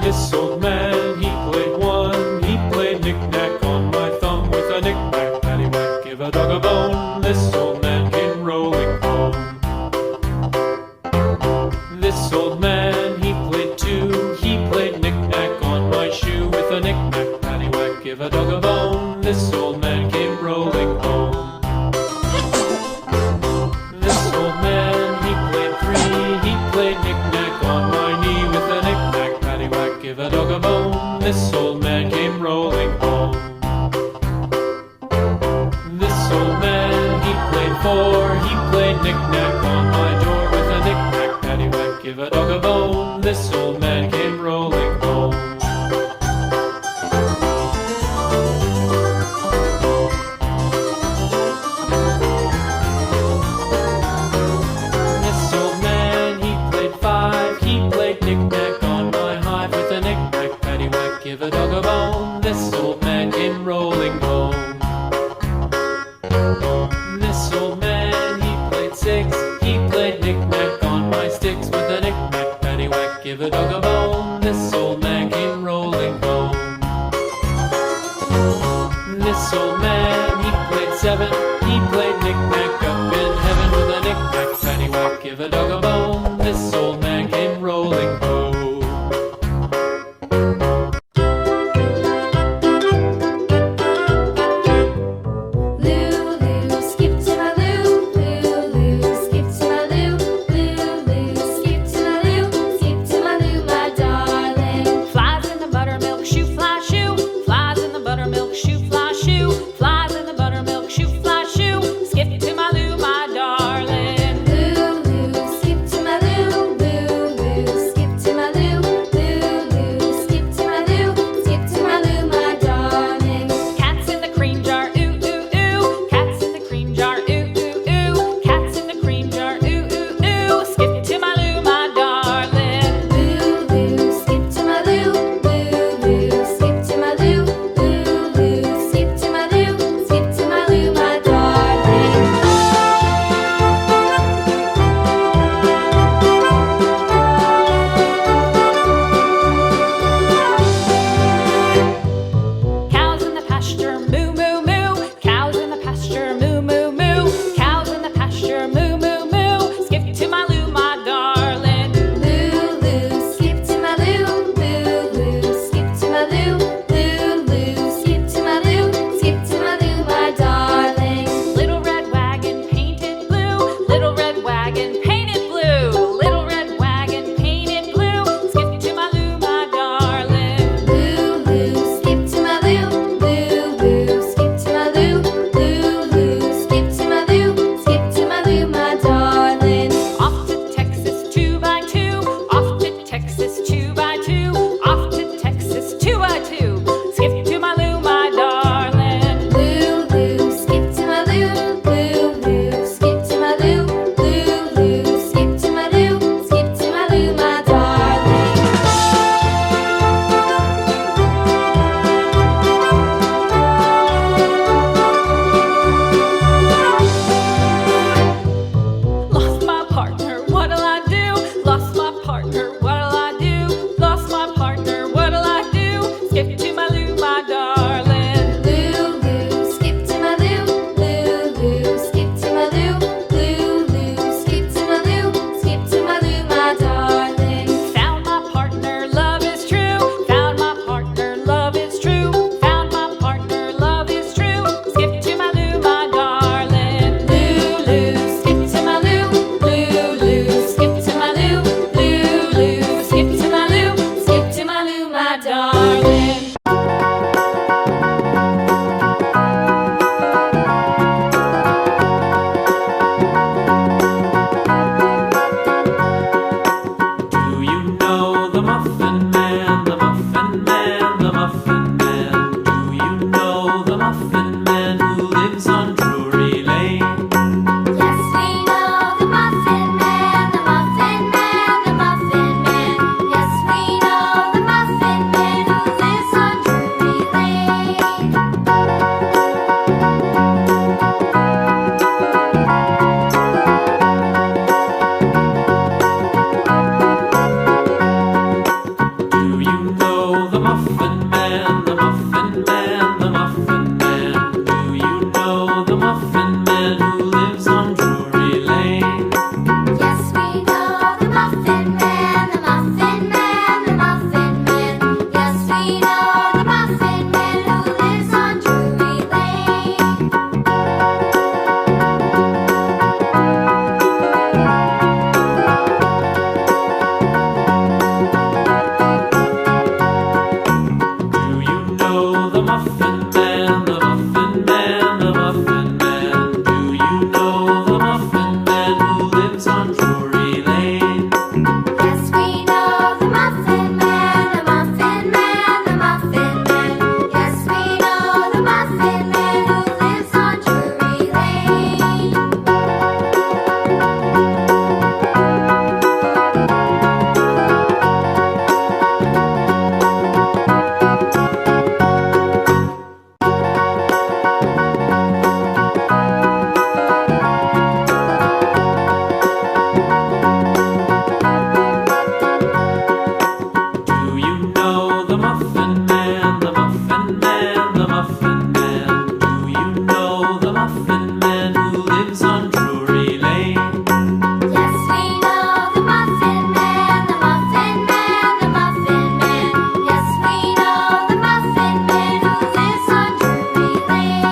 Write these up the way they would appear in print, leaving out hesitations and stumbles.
This old man, he played one. He played knick-knack on my thumb with a knick-knack, paddywhack, give a dog a bone. This old man came rolling home. This old man, he played two. He played knick-knack on my shoe with a knick-knack, paddywhack, give a dog a bone. This old man came rolling home. This old man, he played three. He played knick-knack on my knee with a knick-knack, paddywhack, give a dog a bone. This old man came rolling home. This old man, he played four. He played knick-knack on my door with a knick-knack, paddywhack, give a dog a bone. This old man came rolling home. This old man, he played five. He played knick-knack on my hive with a knick-knack, paddywhack, give a dog a bone. This old man came rolling home. This old man, he played six. He played knick-knack on my sticks with a knick-knack, paddywhack, give a dog a bone. This old man came rolling home. This old man, he played seven. He played knick-knack up in heaven with a knick-knack, paddywhack, give a dog a bone. This old man came rolling home. Lulu, skip to my loo. Lulu, skip to my loo. Lulu, skip to my loo. Skip to my loo, my darling. Flies in the buttermilk shoe, fly shoe. Flies in the buttermilk shoe, fly shoe. Flies in the buttermilk shoe, fly shoe. Skip to my loo, my darling. Lulu, skip to my loo. Lulu, skip to my Muffin Man, the Muffin Man, the Muffin Man. Do you know the Muffin Man who lives on Drury Lane? Yes, we know the Muffin Man, the Muffin Man, the Muffin Man. Yes, we know the Muffin Man who lives on Drury Lane. Do you know the Muffin Man, the Muffin Man, the Muffin Man? Do you know the Muffin Man who lives on Drury Lane? Yes, we know the Muffin Man, the Muffin Man, the Muffin Man. Yes, we know the Muffin Man who lives on Drury Lane. Do you know the Muffin Man, the Muffin Man, the Muffin Man? Do you know the Muffin Man who lives on Drury Lane? Yes, we know the Muffin Man, the Muffin Man, the Muffin Man. Yes, we know the Muffin Man who lives on Drury Lane.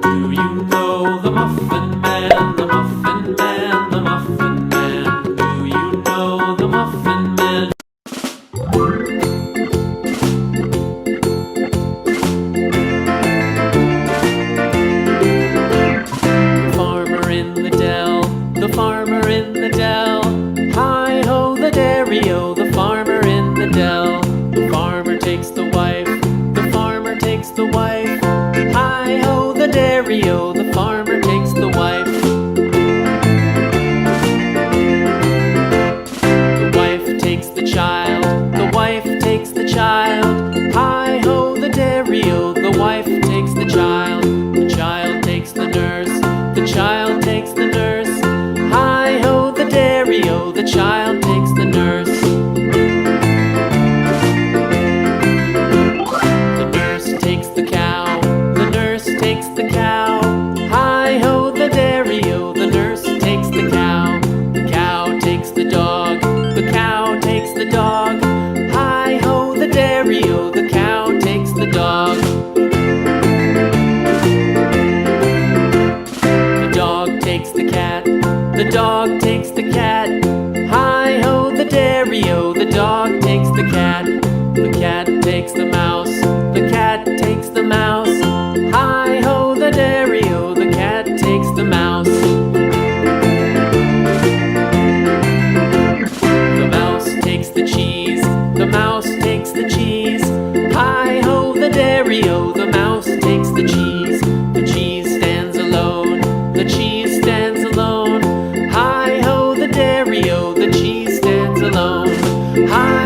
Do you know the Muffin Man, the Muffin Man, the Muffin Man? Do you know the Muffin Man? The farmer in the dell, the farmer in the dell. Hi-ho, the dairy-o, the farmer in the dell. The farmer takes the wife, the farmer takes the wife. Hi-ho, the dairy-o, the farmer takes the wife. The wife takes the child, the wife takes the child. Hi-ho, the dairy-o, the wife takes the child. The child takes the nurse, the child takes the nurse. Hi-ho, the dairy-o, the child takes the nurse. The nurse takes the cow, the nurse takes the cow. Hi-ho, the dairy-o, the nurse takes the cow. The cow takes the dog, the cow takes the dog. Hi-ho, the dairy-o, the cow takes the dog. The dog takes the cat, the dog takes the cat. Hi-ho, the dairy-o, the dog takes the cat. The cat takes the mouse, the cat takes the mouse. Hi-ho, the dairy-o, the cat takes the mouse. The mouse takes the cheese, the mouse takes the cheese. Hi-ho, the dairy-o, the mouse takes the cheese. The cheese stands alone, the cheese stands alone. Hi-ho, the dairy-o, the cheese stands alone. Hi